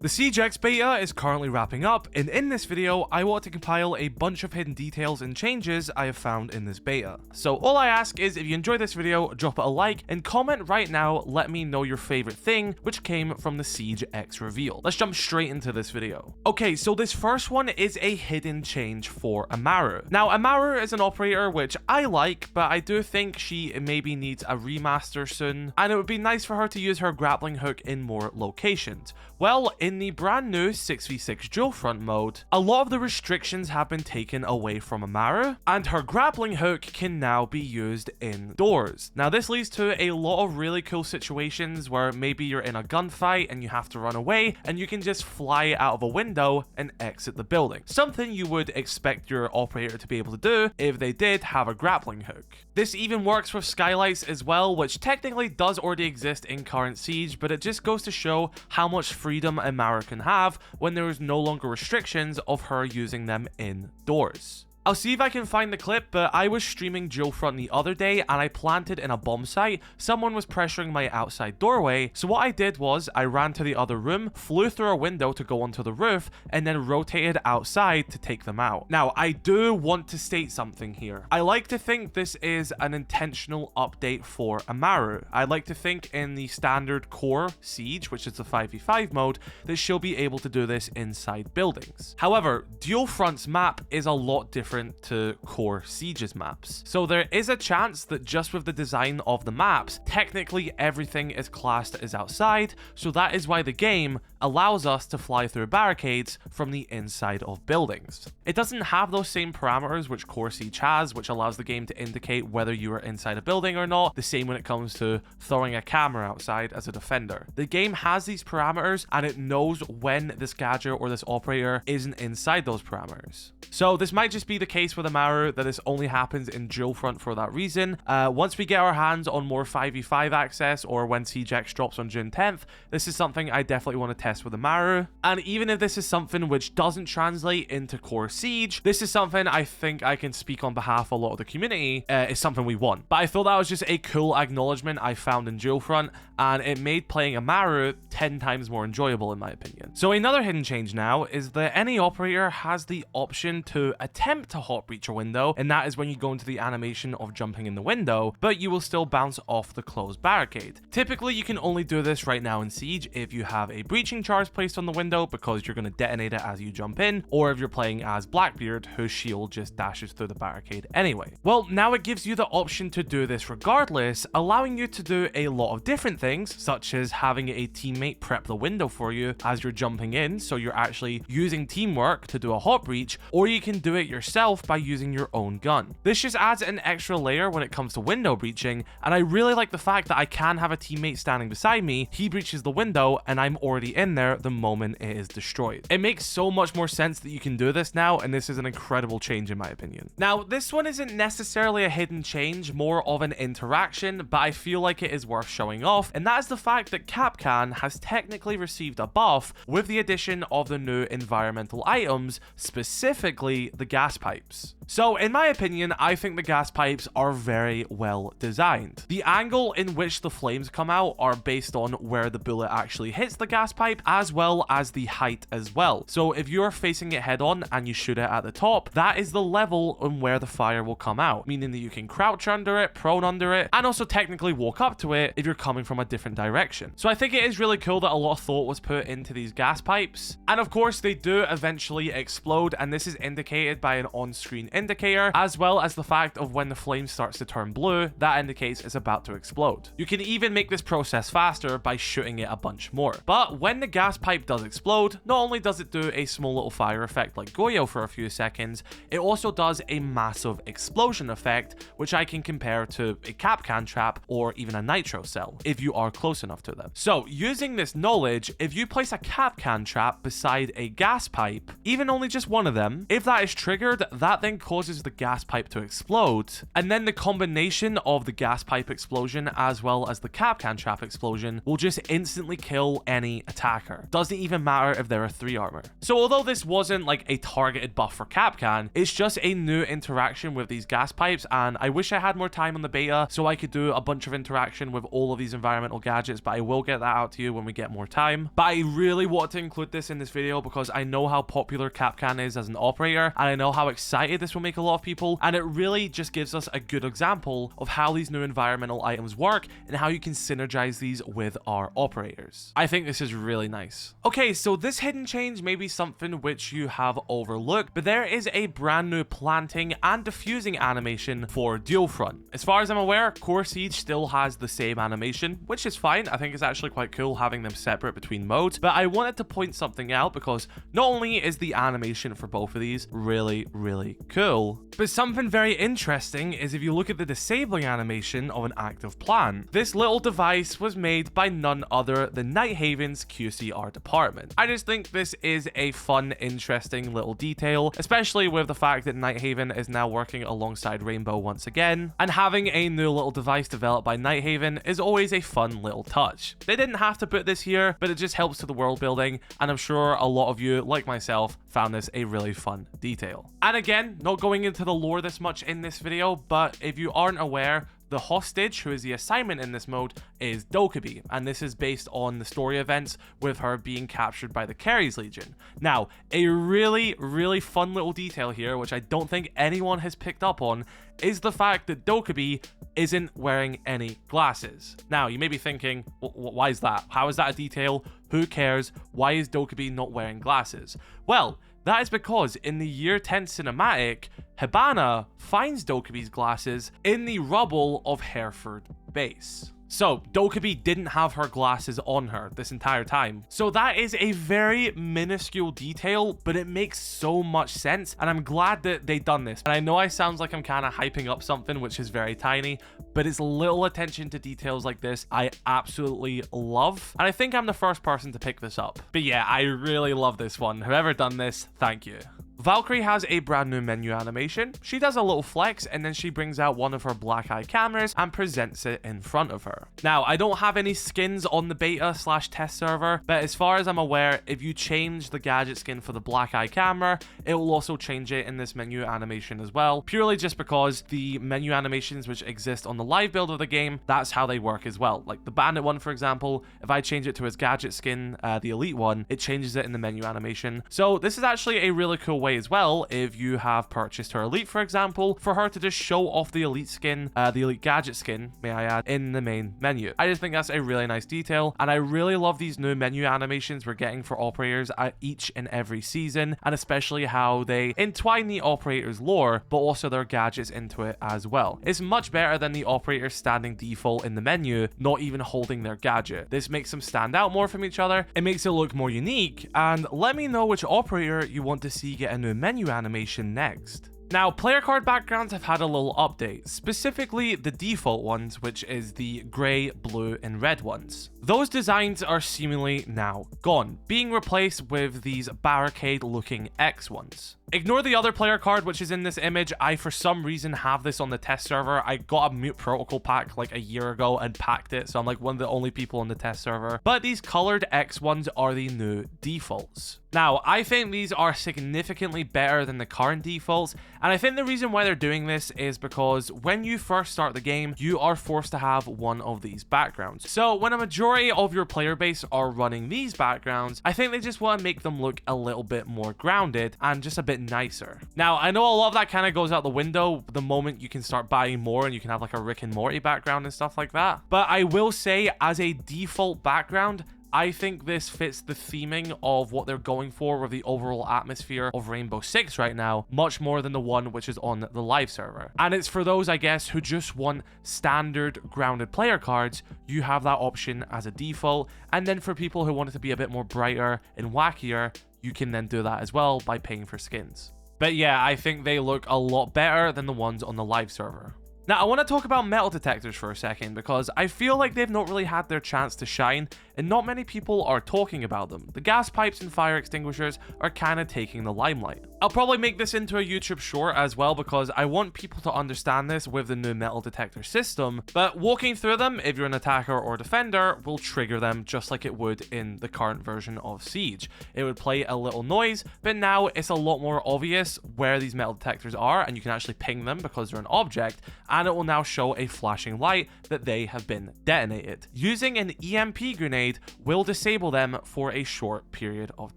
The Siege X beta is currently wrapping up, and in this video, I want to compile a bunch of hidden details and changes I have found in this beta. So all I ask is if you enjoyed this video, drop it a like, and comment right now, let me know your favorite thing which came from the Siege X reveal. Let's jump straight into this video. Okay, so this first one is a hidden change for Amaru. Now, Amaru is an operator which I like, but I do think she maybe needs a remaster soon, and it would be nice for her to use her grappling hook in more locations. Well, in the brand new 6v6 dual front mode, a lot of the restrictions have been taken away from Amaru, and her grappling hook can now be used indoors. Now, this leads to a lot of really cool situations where maybe you're in a gunfight and you have to run away, and you can just fly out of a window and exit the building. Something you would expect your operator to be able to do if they did have a grappling hook. This even works with skylights as well, which technically does already exist in current Siege, but it just goes to show how much freedom Amaru can have when there is no longer restrictions of her using them indoors. I'll see if I can find the clip, but I was streaming dual front the other day and I planted in a bomb site. Someone was pressuring my outside doorway, so what I did was I ran to the other room, flew through a window to go onto the roof, and then rotated outside to take them out. Now, I do want to state something here. I like to think this is an intentional update for Amaru. I like to think in the standard core Siege, which is the 5v5 mode, that she'll be able to do this inside buildings. However, dual front's map is a lot different to core Siege's maps. So there is a chance that just with the design of the maps, technically everything is classed as outside, so that is why the game allows us to fly through barricades from the inside of buildings. It doesn't have those same parameters which core Siege has, which allows the game to indicate whether you are inside a building or not, the same when it comes to throwing a camera outside as a defender. The game has these parameters and it knows when this gadget or this operator isn't inside those parameters. So this might just be the case with Amaru that this only happens in dual front for that reason. Once we get our hands on more 5v5 access, or when Siege X drops on June 10th, this is something I definitely want to test with Amaru. And even if this is something which doesn't translate into core Siege, this is something I think I can speak on behalf of a lot of the community, is something we want. But I thought that was just a cool acknowledgement I found in dual front, and it made playing Amaru 10 times more enjoyable in my opinion. So another hidden change now is that any operator has the option to attempt to hot breach a window, and that is when you go into the animation of jumping in the window, but you will still bounce off the closed barricade. Typically, you can only do this right now in Siege if you have a breaching charge placed on the window because you're going to detonate it as you jump in, or if you're playing as Blackbeard, whose shield just dashes through the barricade anyway. Well, now it gives you the option to do this regardless, allowing you to do a lot of different things, such as having a teammate prep the window for you as you're jumping in, so you're actually using teamwork to do a hot breach, or you can do it yourself by using your own gun. This just adds an extra layer when it comes to window breaching, and I really like the fact that I can have a teammate standing beside me, he breaches the window, and I'm already in there the moment it is destroyed. It makes so much more sense that you can do this now, and this is an incredible change in my opinion. Now, this one isn't necessarily a hidden change, more of an interaction, but I feel like it is worth showing off, and that is the fact that Kapkan has technically received a buff with the addition of the new environmental items, specifically the gas pipes. So in my opinion, I think the gas pipes are very well designed. The angle in which the flames come out are based on where the bullet actually hits the gas pipe, as well as the height as well. So if you're facing it head on and you shoot it at the top, that is the level on where the fire will come out, meaning that you can crouch under it, prone under it, and also technically walk up to it if you're coming from a different direction. So I think it is really cool that a lot of thought was put into these gas pipes. And of course, they do eventually explode, and this is indicated by an on-screen indicator, as well as the fact of when the flame starts to turn blue, that indicates it's about to explode. You can even make this process faster by shooting it a bunch more. But when the gas pipe does explode, not only does it do a small little fire effect like Goyo for a few seconds, it also does a massive explosion effect, which I can compare to a Kapkan trap or even a nitro cell, if you are close enough to them. So using this knowledge, if you place a Kapkan trap beside a gas pipe, even only just one of them, if that is triggered, that then causes the gas pipe to explode, and then the combination of the gas pipe explosion as well as the Kapkan trap explosion will just instantly kill any attacker. attacker. Doesn't even matter if they're a 3 armor. So although this wasn't like a targeted buff for Kapkan, it's just a new interaction with these gas pipes, and I wish I had more time on the beta so I could do a bunch of interaction with all of these environmental gadgets, but I will get that out to you when we get more time. But I really want to include this in this video because I know how popular Kapkan is as an operator, and I know how excited this will make a lot of people, and it really just gives us a good example of how these new environmental items work and how you can synergize these with our operators. I think this is really nice. Okay, so this hidden change may be something which you have overlooked, but there is a brand new planting and diffusing animation for dual front. As far as I'm aware, Core Siege still has the same animation, which is fine. I think it's actually quite cool having them separate between modes, but I wanted to point something out because not only is the animation for both of these really, really cool, but something very interesting is if you look at the disabling animation of an active plan. This little device was made by none other than Nighthaven's QCR department. I just think this is a fun, interesting little detail, especially with the fact that Nighthaven is now working alongside Rainbow once again, and having a new little device developed by Nighthaven is always a fun little touch. They didn't have to put this here, but it just helps to the world building, and I'm sure a lot of you, like myself, found this a really fun detail. And again, not going into the lore this much in this video, but if you aren't aware, the hostage, who is the assignment in this mode, is Dokkaebi, and this is based on the story events with her being captured by the Carries Legion. Now, a really, really fun little detail here, which I don't think anyone has picked up on, is the fact that Dokkaebi isn't wearing any glasses. Now, you may be thinking, why is that? How is that a detail? Who cares? Why is Dokkaebi not wearing glasses? Well, that is because in the year 10 cinematic, Hibana finds Dokkaebi's glasses in the rubble of Hereford base. So, Dokkaebi didn't have her glasses on her this entire time. So that is a very minuscule detail, but it makes so much sense, and I'm glad that they done this. And I know I sound like I'm kind of hyping up something which is very tiny, but it's little attention to details like this I absolutely love, and I think I'm the first person to pick this up. But yeah, I really love this one. Whoever done this, thank you. Valkyrie has a brand new menu animation. She does a little flex, and then she brings out one of her black eye cameras and presents it in front of her. Now, I don't have any skins on the beta/test server, but as far as I'm aware, if you change the gadget skin for the black eye camera, it will also change it in this menu animation as well, purely just because the menu animations which exist on the live build of the game, that's how they work as well. Like the bandit one, for example, if I change it to his gadget skin, the elite one, it changes it in the menu animation. So this is actually a really cool way as well, if you have purchased her elite, for example, for her to just show off the elite skin, the elite gadget skin, may I add, in the main menu. I just think that's a really nice detail, and I really love these new menu animations we're getting for operators at each and every season, and especially how they entwine the operator's lore, but also their gadgets into it as well. It's much better than the operator standing default in the menu, not even holding their gadget. This makes them stand out more from each other, it makes it look more unique, and let me know which operator you want to see get a new menu animation next. Now, player card backgrounds have had a little update, specifically the default ones, which is the grey, blue, and red ones. Those designs are seemingly now gone, being replaced with these barricade-looking X ones. Ignore the other player card which is in this image. I, for some reason, have this on the test server. I got a Mute Protocol pack like a year ago and packed it, so I'm like one of the only people on the test server. But these colored X ones are the new defaults. Now, I think these are significantly better than the current defaults, and I think the reason why they're doing this is because when you first start the game, you are forced to have one of these backgrounds. So when a majority of your player base are running these backgrounds, I think they just want to make them look a little bit more grounded and just a bit nicer. Now, I know a lot of that kind of goes out the window the moment you can start buying more and you can have like a Rick and Morty background and stuff like that. But I will say, as a default background, I think this fits the theming of what they're going for with the overall atmosphere of Rainbow Six right now, much more than the one which is on the live server. And it's for those, I guess, who just want standard grounded player cards, you have that option as a default. And then for people who want it to be a bit more brighter and wackier, you can then do that as well by paying for skins. But yeah, I think they look a lot better than the ones on the live server. Now, I want to talk about metal detectors for a second because I feel like they've not really had their chance to shine and not many people are talking about them. The gas pipes and fire extinguishers are kind of taking the limelight. I'll probably make this into a YouTube short as well because I want people to understand this with the new metal detector system, but walking through them, if you're an attacker or defender, will trigger them just like it would in the current version of Siege. It would play a little noise, but now it's a lot more obvious where these metal detectors are, and you can actually ping them because they're an object, and it will now show a flashing light that they have been detonated. Using an EMP grenade will disable them for a short period of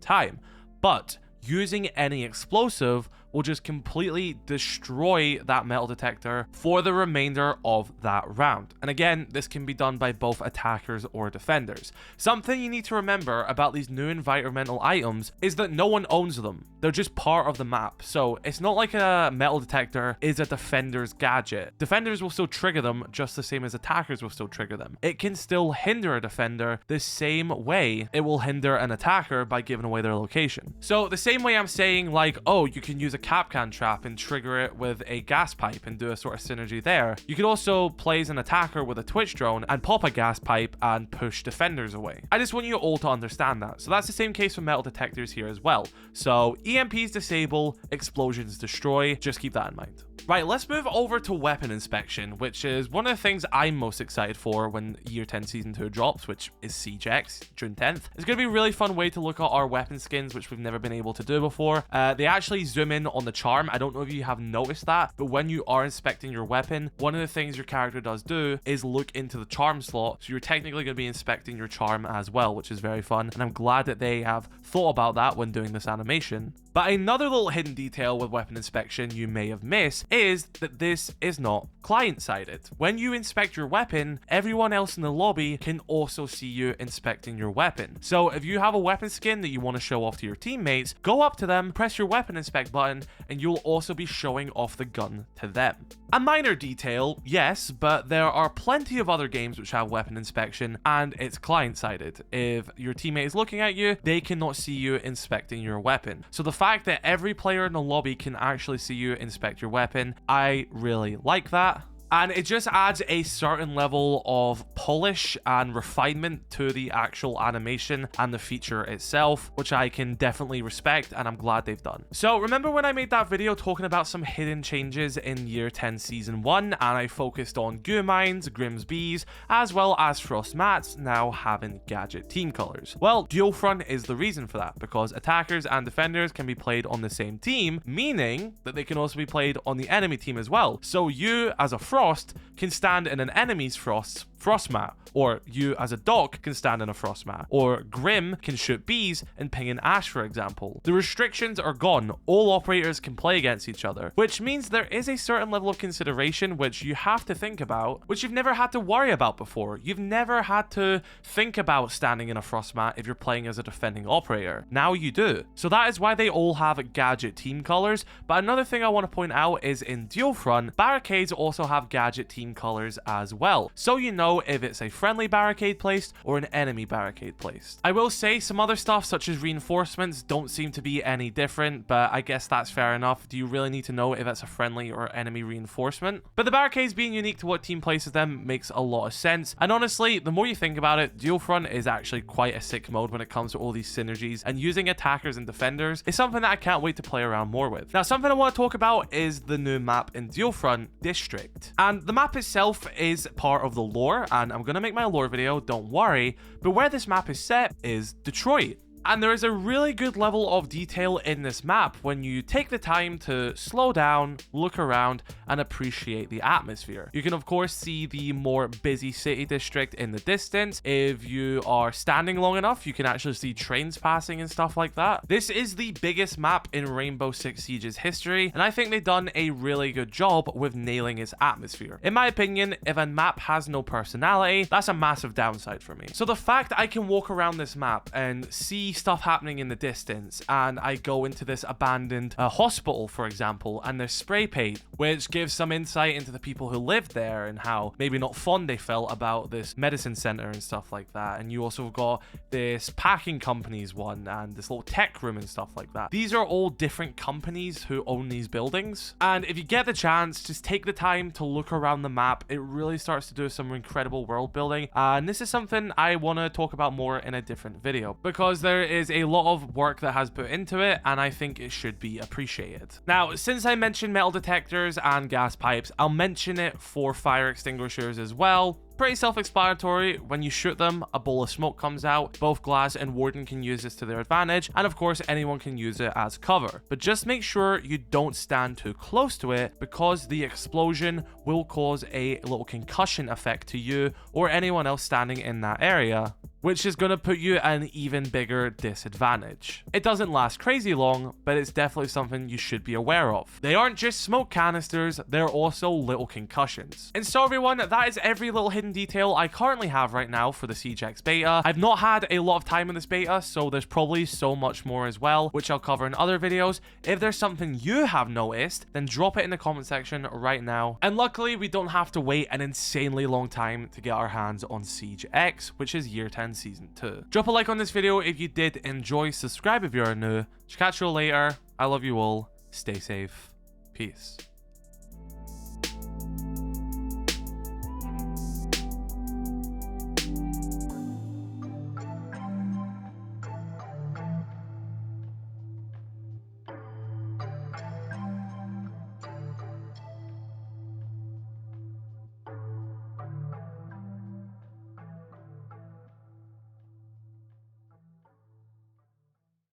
time, but using any explosive will just completely destroy that metal detector for the remainder of that round. And again, this can be done by both attackers or defenders. Something you need to remember about these new environmental items is that no one owns them. They're just part of the map. So it's not like a metal detector is a defender's gadget. Defenders will still trigger them just the same as attackers will still trigger them. It can still hinder a defender the same way it will hinder an attacker by giving away their location. So the same way I'm saying, like, oh, you can use a Kapkan trap and trigger it with a gas pipe and do a sort of synergy there. You could also play as an attacker with a Twitch drone and pop a gas pipe and push defenders away. I just want you all to understand that. So that's the same case for metal detectors here as well. So EMPs disable, explosions destroy. Just keep that in mind. Right, let's move over to weapon inspection, which is one of the things I'm most excited for when Year 10 Season 2 drops, which is Siege X, June 10th. It's going to be a really fun way to look at our weapon skins, which we've never been able to do before. They actually zoom in on the charm. I don't know if you have noticed that, but when you are inspecting your weapon, one of the things your character does do is look into the charm slot. So you're technically going to be inspecting your charm as well, which is very fun. And I'm glad that they have thought about that when doing this animation. But another little hidden detail with weapon inspection you may have missed is that this is not client-sided. When you inspect your weapon, everyone else in the lobby can also see you inspecting your weapon. So if you have a weapon skin that you want to show off to your teammates, go up to them, press your weapon inspect button, and you'll also be showing off the gun to them. A minor detail, yes, but there are plenty of other games which have weapon inspection, and it's client-sided. If your teammate is looking at you, they cannot see you inspecting your weapon. So the fact that every player in the lobby can actually see you inspect your weapon, I really like that. And it just adds a certain level of polish and refinement to the actual animation and the feature itself, which I can definitely respect, and I'm glad they've done. So remember when I made that video talking about some hidden changes in Year 10 Season 1, and I focused on goo mines, Grimm's bees, as well as frost mats now having gadget team colors? Well, dual front is the reason for that, because attackers and defenders can be played on the same team, meaning that they can also be played on the enemy team as well. So you, as a Frost, can stand in an enemy's frost mat, or you as a Dock can stand in a frost mat, or Grim can shoot bees and ping an Ash, for example. The restrictions are gone. All operators can play against each other, which means there is a certain level of consideration which you have to think about, which you've never had to worry about before. You've never had to think about standing in a frost mat if you're playing as a defending operator. Now you do. So that is why they all have gadget team colors. But another thing I want to point out is in dual front, barricades also have gadget team colors as well, so you know if it's a friendly barricade placed or an enemy barricade placed. I will say some other stuff such as reinforcements don't seem to be any different, but I guess that's fair enough. Do you really need to know if it's a friendly or enemy reinforcement? But the barricades being unique to what team places them makes a lot of sense, and honestly, the more you think about it, dual front is actually quite a sick mode when it comes to all these synergies, and using attackers and defenders is something that I can't wait to play around more with. Now, something I want to talk about is the new map in dual front, District. And the map itself is part of the lore, and I'm gonna make my lore video, don't worry, but where this map is set is Detroit. And there is a really good level of detail in this map when you take the time to slow down, look around, and appreciate the atmosphere. You can of course see the more busy city district in the distance. If you are standing long enough, you can actually see trains passing and stuff like that. This is the biggest map in Rainbow Six Siege's history, and I think they've done a really good job with nailing its atmosphere. In my opinion, if a map has no personality, that's a massive downside for me. So the fact I can walk around this map and see stuff happening in the distance, and I go into this abandoned hospital, for example, and there's spray paint, which gives some insight into the people who lived there and how maybe not fond they felt about this medicine center and stuff like that. And you also got this packing company's one and this little tech room and stuff like that. These are all different companies who own these buildings, and if you get the chance, just take the time to look around the map. It really starts to do some incredible world building, and this is something I want to talk about more in a different video because there is a lot of work that has put into it, and I think it should be appreciated. Now, since I mentioned metal detectors and gas pipes, I'll mention it for fire extinguishers as well. Pretty self-explanatory. When you shoot them, a bowl of smoke comes out. Both Glass and Warden can use this to their advantage, and of course anyone can use it as cover. But just make sure you don't stand too close to it, because the explosion will cause a little concussion effect to you or anyone else standing in that area, which is going to put you at an even bigger disadvantage. It doesn't last crazy long, but it's definitely something you should be aware of. They aren't just smoke canisters, they're also little concussions. And so everyone, that is every little hidden detail I currently have right now for the Siege X beta. I've not had a lot of time in this beta, so there's probably so much more as well, which I'll cover in other videos. If there's something you have noticed, then drop it in the comment section right now. And luckily, we don't have to wait an insanely long time to get our hands on Siege X, which is year 10 season 2. Drop a like on this video if you did enjoy, subscribe if you are new. Catch you all later. I love you all. Stay safe. Peace.